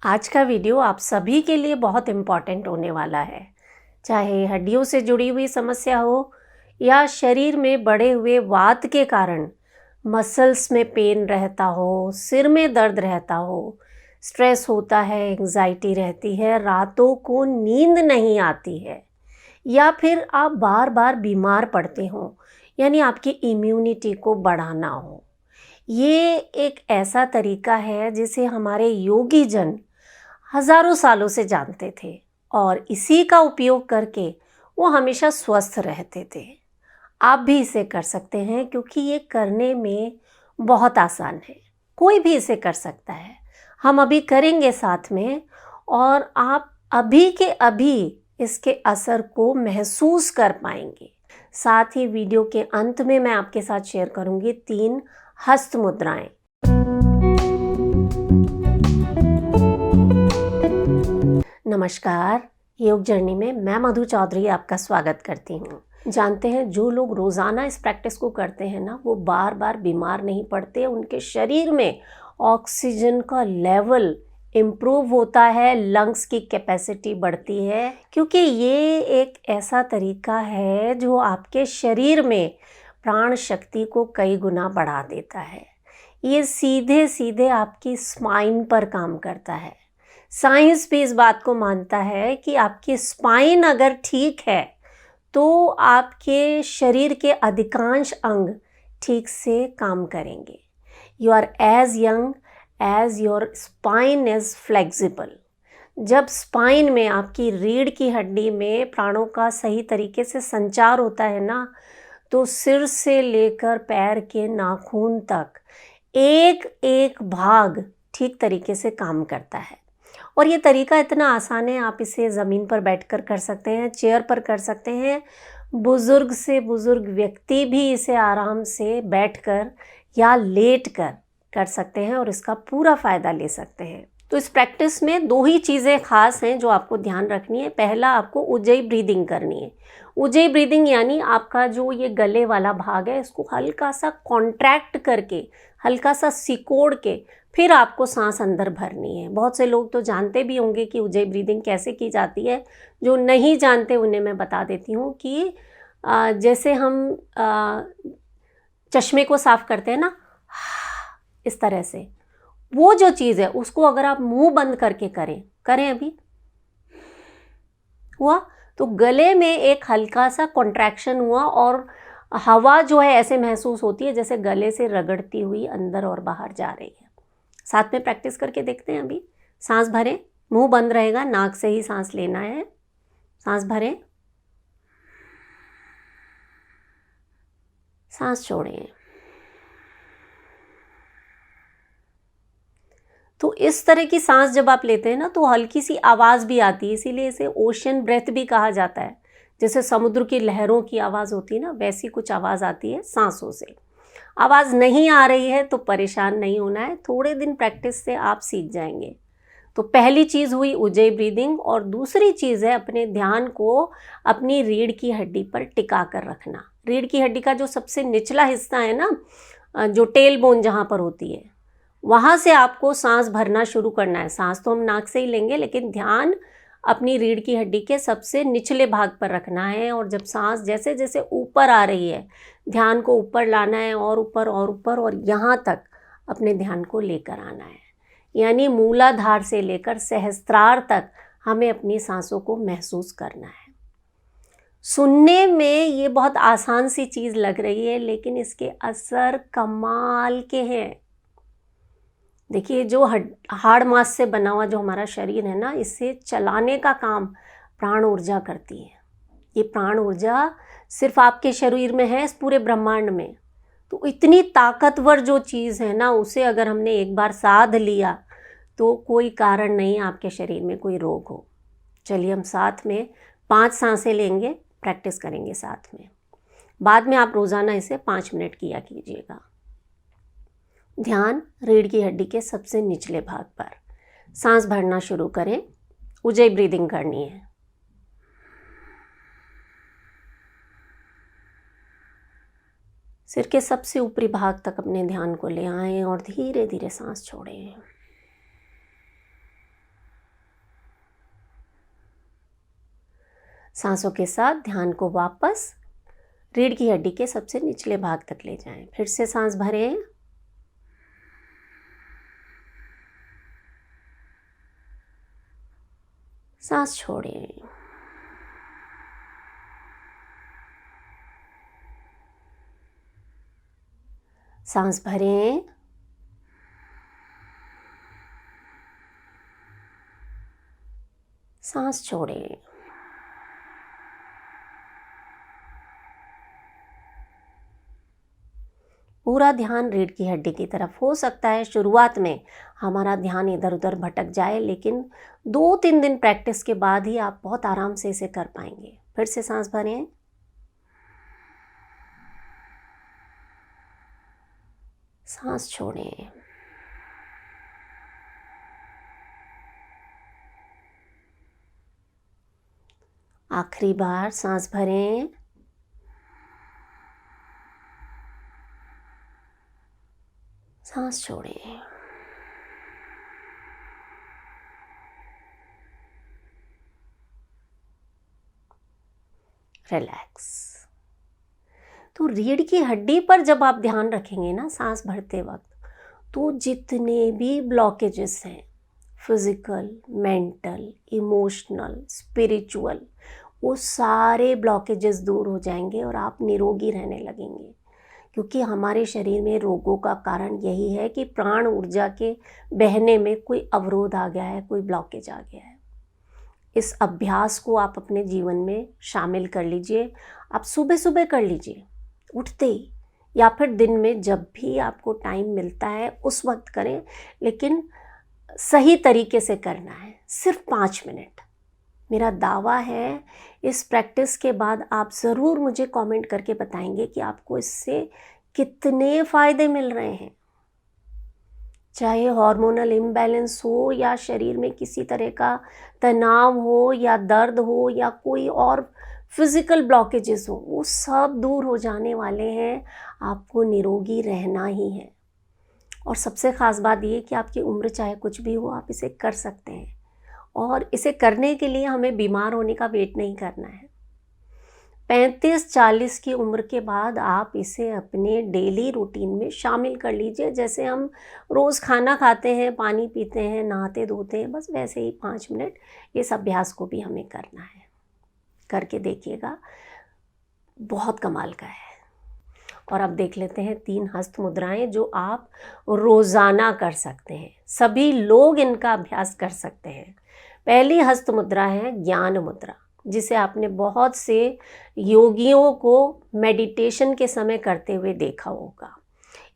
आज का वीडियो आप सभी के लिए बहुत इम्पॉर्टेंट होने वाला है। चाहे हड्डियों से जुड़ी हुई समस्या हो या शरीर में बढ़े हुए वात के कारण मसल्स में पेन रहता हो, सिर में दर्द रहता हो, स्ट्रेस होता है, एंजाइटी रहती है, रातों को नींद नहीं आती है या फिर आप बार बार बीमार पड़ते हो, यानी आपकी इम्यूनिटी को बढ़ाना हो। ये एक ऐसा तरीका है जिसे हमारे योगी जन हजारों सालों से जानते थे और इसी का उपयोग करके वो हमेशा स्वस्थ रहते थे। आप भी इसे कर सकते हैं क्योंकि ये करने में बहुत आसान है। कोई भी इसे कर सकता है। हम अभी करेंगे साथ में और आप अभी के अभी इसके असर को महसूस कर पाएंगे। साथ ही वीडियो के अंत में मैं आपके साथ शेयर करूंगी 3 हस्त मुद्राएं। नमस्कार, योग जर्नी में मैं मधु चौधरी आपका स्वागत करती हूँ। जानते हैं जो लोग रोज़ाना इस प्रैक्टिस को करते हैं ना, वो बार बार बीमार नहीं पड़ते। उनके शरीर में ऑक्सीजन का लेवल इम्प्रूव होता है, लंग्स की कैपेसिटी बढ़ती है, क्योंकि ये एक ऐसा तरीका है जो आपके शरीर में प्राण शक्ति को कई गुना बढ़ा देता है। ये सीधे सीधे आपकी स्पाइन पर काम करता है। साइंस भी इस बात को मानता है कि आपकी स्पाइन अगर ठीक है तो आपके शरीर के अधिकांश अंग ठीक से काम करेंगे। You are as young as your spine is flexible. जब स्पाइन में, आपकी रीढ़ की हड्डी में प्राणों का सही तरीके से संचार होता है ना, तो सिर से लेकर पैर के नाखून तक एक एक भाग ठीक तरीके से काम करता है। और ये तरीका इतना आसान है, आप इसे ज़मीन पर बैठकर कर सकते हैं, चेयर पर कर सकते हैं। बुज़ुर्ग से बुज़ुर्ग व्यक्ति भी इसे आराम से बैठकर या लेटकर कर सकते हैं और इसका पूरा फ़ायदा ले सकते हैं। तो इस प्रैक्टिस में 2 ही चीज़ें खास हैं जो आपको ध्यान रखनी है। पहला, आपको उज्जयी ब्रीदिंग करनी है। उज्जयी ब्रीदिंग यानी आपका जो ये गले वाला भाग है, इसको हल्का सा कॉन्ट्रैक्ट करके, हल्का सा सिकोड़ के फिर आपको सांस अंदर भरनी है। बहुत से लोग तो जानते भी होंगे कि उज्जयी ब्रीदिंग कैसे की जाती है। जो नहीं जानते उन्हें मैं बता देती हूँ कि जैसे हम चश्मे को साफ करते हैं ना, इस तरह से, वो जो चीज़ है उसको अगर आप मुंह बंद करके करें अभी हुआ, तो गले में एक हल्का सा कॉन्ट्रैक्शन हुआ और हवा जो है ऐसे महसूस होती है जैसे गले से रगड़ती हुई अंदर और बाहर जा रही है। साथ में प्रैक्टिस करके देखते हैं। अभी सांस भरें, मुंह बंद रहेगा, नाक से ही सांस लेना है। सांस भरें, सांस छोड़ें। तो इस तरह की सांस जब आप लेते हैं ना, तो हल्की सी आवाज़ भी आती है, इसीलिए इसे ओशन ब्रेथ भी कहा जाता है। जैसे समुद्र की लहरों की आवाज़ होती है ना, वैसी कुछ आवाज़ आती है सांसों से। आवाज़ नहीं आ रही है तो परेशान नहीं होना है, थोड़े दिन प्रैक्टिस से आप सीख जाएंगे। तो पहली चीज़ हुई उज्जयी ब्रीदिंग, और दूसरी चीज़ है अपने ध्यान को अपनी रीढ़ की हड्डी पर टिका कर रखना। रीढ़ की हड्डी का जो सबसे निचला हिस्सा है ना, जो टेल बोन जहाँ पर होती है, वहाँ से आपको सांस भरना शुरू करना है। सांस तो हम नाक से ही लेंगे, लेकिन ध्यान अपनी रीढ़ की हड्डी के सबसे निचले भाग पर रखना है। और जब सांस जैसे जैसे ऊपर आ रही है, ध्यान को ऊपर लाना है, और ऊपर और ऊपर, और यहाँ तक अपने ध्यान को लेकर आना है। यानी मूलाधार से लेकर सहस्त्रार तक हमें अपनी सांसों को महसूस करना है। सुनने में ये बहुत आसान सी चीज़ लग रही है, लेकिन इसके असर कमाल के हैं। देखिए, जो हाड़ मांस से बना हुआ जो हमारा शरीर है ना, इसे चलाने का काम प्राण ऊर्जा करती है। ये प्राण ऊर्जा सिर्फ आपके शरीर में है, इस पूरे ब्रह्मांड में। तो इतनी ताकतवर जो चीज़ है ना, उसे अगर हमने एक बार साध लिया तो कोई कारण नहीं आपके शरीर में कोई रोग हो। चलिए, हम साथ में 5 सांसें लेंगे, प्रैक्टिस करेंगे साथ में। बाद में आप रोज़ाना इसे 5 मिनट किया कीजिएगा। ध्यान रीढ़ की हड्डी के सबसे निचले भाग पर। सांस भरना शुरू करें, उज्जयी ब्रीदिंग करनी है। सिर के सबसे ऊपरी भाग तक अपने ध्यान को ले आएं और धीरे धीरे सांस छोड़ें। सांसों के साथ ध्यान को वापस रीढ़ की हड्डी के सबसे निचले भाग तक ले जाएं। फिर से सांस भरें, सांस छोड़ें, सांस भरें, सांस छोड़ें। पूरा ध्यान रीढ़ की हड्डी की तरफ। हो सकता है शुरुआत में हमारा ध्यान इधर उधर भटक जाए, लेकिन 2-3 दिन प्रैक्टिस के बाद ही आप बहुत आराम से इसे कर पाएंगे। फिर से सांस भरें, सांस छोड़ें, आखिरी बार सांस भरें, सांस छोड़ें। रिलैक्स। तो रीढ़ की हड्डी पर जब आप ध्यान रखेंगे ना सांस भरते वक्त, तो जितने भी ब्लॉकेजेस हैं, फिजिकल, मेंटल, इमोशनल, स्पिरिचुअल, वो सारे ब्लॉकेजेस दूर हो जाएंगे और आप निरोगी रहने लगेंगे। क्योंकि हमारे शरीर में रोगों का कारण यही है कि प्राण ऊर्जा के बहने में कोई अवरोध आ गया है, कोई ब्लॉकेज आ गया है। इस अभ्यास को आप अपने जीवन में शामिल कर लीजिए। आप सुबह सुबह कर लीजिए, उठते ही, या फिर दिन में जब भी आपको टाइम मिलता है उस वक्त करें, लेकिन सही तरीके से करना है। सिर्फ 5 मिनट। मेरा दावा है इस प्रैक्टिस के बाद आप ज़रूर मुझे कमेंट करके बताएंगे कि आपको इससे कितने फ़ायदे मिल रहे हैं। चाहे हार्मोनल इम्बैलेंस हो, या शरीर में किसी तरह का तनाव हो, या दर्द हो, या कोई और फिज़िकल ब्लॉकेजेस हो, वो सब दूर हो जाने वाले हैं। आपको निरोगी रहना ही है। और सबसे ख़ास बात ये कि आपकी उम्र चाहे कुछ भी हो, आप इसे कर सकते हैं। और इसे करने के लिए हमें बीमार होने का वेट नहीं करना है। 35-40 की उम्र के बाद आप इसे अपने डेली रूटीन में शामिल कर लीजिए। जैसे हम रोज़ खाना खाते हैं, पानी पीते हैं, नहाते धोते हैं, बस वैसे ही 5 मिनट इस अभ्यास को भी हमें करना है। करके देखिएगा, बहुत कमाल का है। और अब देख लेते हैं 3 हस्त मुद्राएं जो आप रोज़ाना कर सकते हैं। सभी लोग इनका अभ्यास कर सकते हैं। पहली हस्त मुद्रा है ज्ञान मुद्रा, जिसे आपने बहुत से योगियों को मेडिटेशन के समय करते हुए देखा होगा।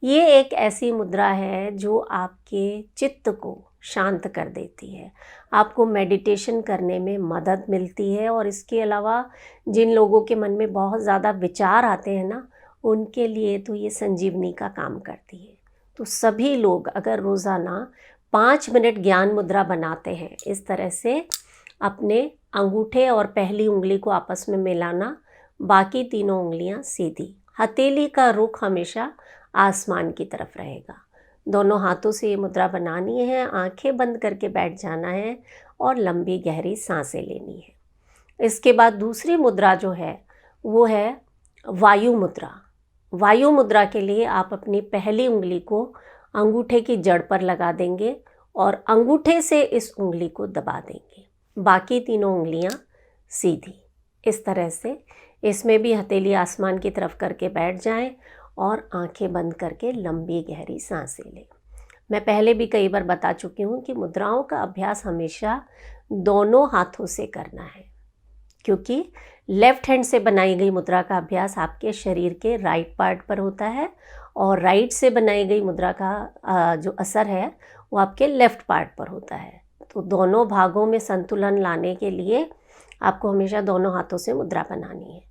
ये एक ऐसी मुद्रा है जो आपके चित्त को शांत कर देती है, आपको मेडिटेशन करने में मदद मिलती है। और इसके अलावा जिन लोगों के मन में बहुत ज़्यादा विचार आते हैं ना, उनके लिए तो ये संजीवनी का काम करती है। तो सभी लोग अगर रोज़ाना 5 मिनट ज्ञान मुद्रा बनाते हैं, इस तरह से अपने अंगूठे और पहली उंगली को आपस में मिलाना, बाकी तीनों उंगलियां सीधी, हथेली का रुख हमेशा आसमान की तरफ रहेगा। दोनों हाथों से ये मुद्रा बनानी है, आंखें बंद करके बैठ जाना है और लंबी गहरी सांसें लेनी है। इसके बाद दूसरी मुद्रा जो है वो है वायु मुद्रा। वायु मुद्रा के लिए आप अपनी पहली उंगली को अंगूठे की जड़ पर लगा देंगे और अंगूठे से इस उंगली को दबा देंगे, बाकी तीनों उंगलियां सीधी। इस तरह से इसमें भी हथेली आसमान की तरफ करके बैठ जाएं और आंखें बंद करके लंबी गहरी सांसें लें। मैं पहले भी कई बार बता चुकी हूँ कि मुद्राओं का अभ्यास हमेशा दोनों हाथों से करना है, क्योंकि लेफ्ट हैंड से बनाई गई मुद्रा का अभ्यास आपके शरीर के राइट पार्ट पर होता है और राइट से बनाई गई मुद्रा का जो असर है वो आपके लेफ्ट पार्ट पर होता है। तो दोनों भागों में संतुलन लाने के लिए आपको हमेशा दोनों हाथों से मुद्रा बनानी है।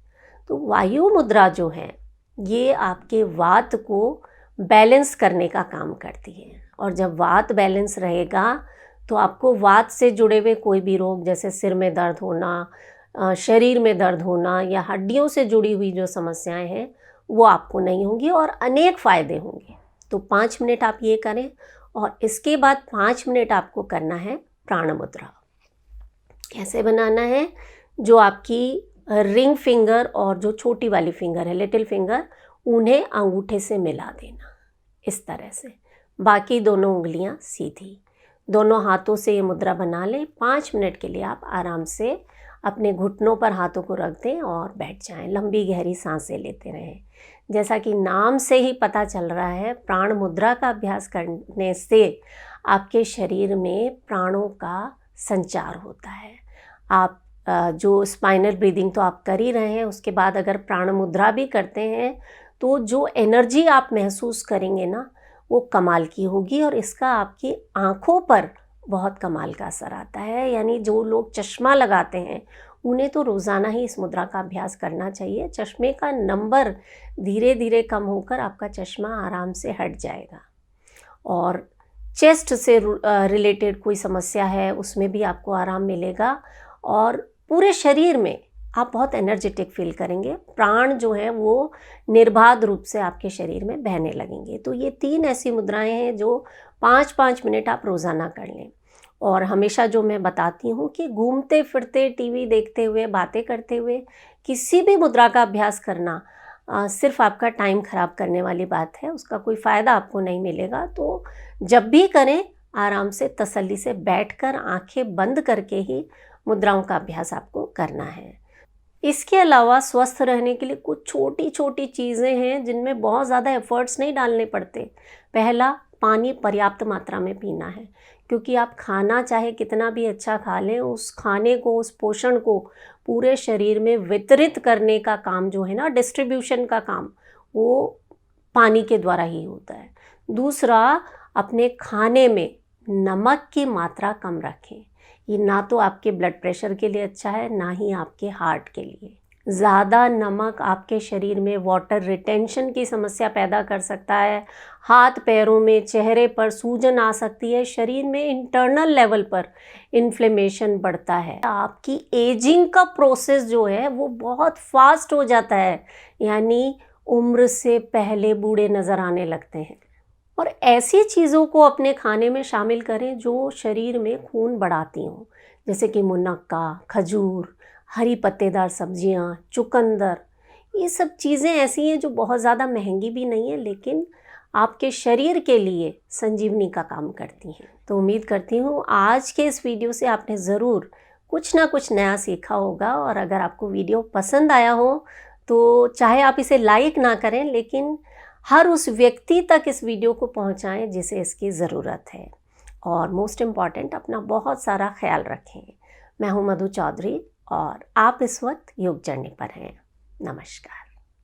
तो वायु मुद्रा जो है ये आपके वात को बैलेंस करने का काम करती है। और जब वात बैलेंस रहेगा तो आपको वात से जुड़े हुए कोई भी रोग, जैसे सिर में दर्द होना, शरीर में दर्द होना, या हड्डियों से जुड़ी हुई जो समस्याएं हैं वो आपको नहीं होंगी और अनेक फ़ायदे होंगे। तो 5 मिनट आप ये करें और इसके बाद 5 मिनट आपको करना है प्राण मुद्रा। कैसे बनाना है? जो आपकी रिंग फिंगर और जो छोटी वाली फिंगर है, लिटिल फिंगर, उन्हें अंगूठे से मिला देना इस तरह से। बाकी दोनों उंगलियां सीधी। दोनों हाथों से ये मुद्रा बना लें। 5 मिनट के लिए आप आराम से अपने घुटनों पर हाथों को रख दें और बैठ जाएं। लंबी गहरी सांसें लेते रहें। जैसा कि नाम से ही पता चल रहा है, प्राण मुद्रा का अभ्यास करने से आपके शरीर में प्राणों का संचार होता है। आप जो स्पाइनल ब्रीदिंग तो आप कर ही रहे हैं, उसके बाद अगर प्राण मुद्रा भी करते हैं तो जो एनर्जी आप महसूस करेंगे ना, वो कमाल की होगी और इसका आपकी आँखों पर बहुत कमाल का असर आता है। यानी जो लोग चश्मा लगाते हैं उन्हें तो रोज़ाना ही इस मुद्रा का अभ्यास करना चाहिए। चश्मे का नंबर धीरे धीरे कम होकर आपका चश्मा आराम से हट जाएगा। और चेस्ट से रिलेटेड कोई समस्या है उसमें भी आपको आराम मिलेगा और पूरे शरीर में आप बहुत एनर्जेटिक फील करेंगे। प्राण जो है वो निर्बाध रूप से आपके शरीर में बहने लगेंगे। तो ये 3 ऐसी मुद्राएं हैं जो 5-5 मिनट आप रोज़ाना कर लें। और हमेशा जो मैं बताती हूँ कि घूमते फिरते, टीवी देखते हुए, बातें करते हुए किसी भी मुद्रा का अभ्यास करना सिर्फ आपका टाइम ख़राब करने वाली बात है। उसका कोई फ़ायदा आपको नहीं मिलेगा। तो जब भी करें आराम से तसल्ली से बैठकर आंखें बंद करके ही मुद्राओं का अभ्यास आपको करना है। इसके अलावा स्वस्थ रहने के लिए कुछ छोटी छोटी चीज़ें हैं जिनमें बहुत ज़्यादा एफर्ट्स नहीं डालने पड़ते। पहला, पानी पर्याप्त मात्रा में पीना है, क्योंकि आप खाना चाहे कितना भी अच्छा खा लें, उस खाने को, उस पोषण को पूरे शरीर में वितरित करने का काम जो है ना, डिस्ट्रीब्यूशन का काम, वो पानी के द्वारा ही होता है। दूसरा, अपने खाने में नमक की मात्रा कम रखें। ये ना तो आपके ब्लड प्रेशर के लिए अच्छा है, ना ही आपके हार्ट के लिए। ज़्यादा नमक आपके शरीर में वाटर रिटेंशन की समस्या पैदा कर सकता है। हाथ पैरों में, चेहरे पर सूजन आ सकती है। शरीर में इंटरनल लेवल पर इन्फ्लेमेशन बढ़ता है। आपकी एजिंग का प्रोसेस जो है वो बहुत फास्ट हो जाता है, यानी उम्र से पहले बूढ़े नज़र आने लगते हैं। और ऐसी चीज़ों को अपने खाने में शामिल करें जो शरीर में खून बढ़ाती हों, जैसे कि मुनक्का, खजूर, हरी पत्तेदार सब्जियां, चुकंदर। ये सब चीज़ें ऐसी हैं जो बहुत ज़्यादा महंगी भी नहीं है, लेकिन आपके शरीर के लिए संजीवनी का काम करती हैं। तो उम्मीद करती हूँ आज के इस वीडियो से आपने ज़रूर कुछ ना कुछ नया सीखा होगा। और अगर आपको वीडियो पसंद आया हो तो चाहे आप इसे लाइक ना करें, लेकिन हर उस व्यक्ति तक इस वीडियो को पहुंचाएं जिसे इसकी ज़रूरत है। और मोस्ट इम्पॉर्टेंट, अपना बहुत सारा ख्याल रखें। मैं हूं मधु चौधरी और आप इस वक्त योग जर्नी पर हैं। नमस्कार।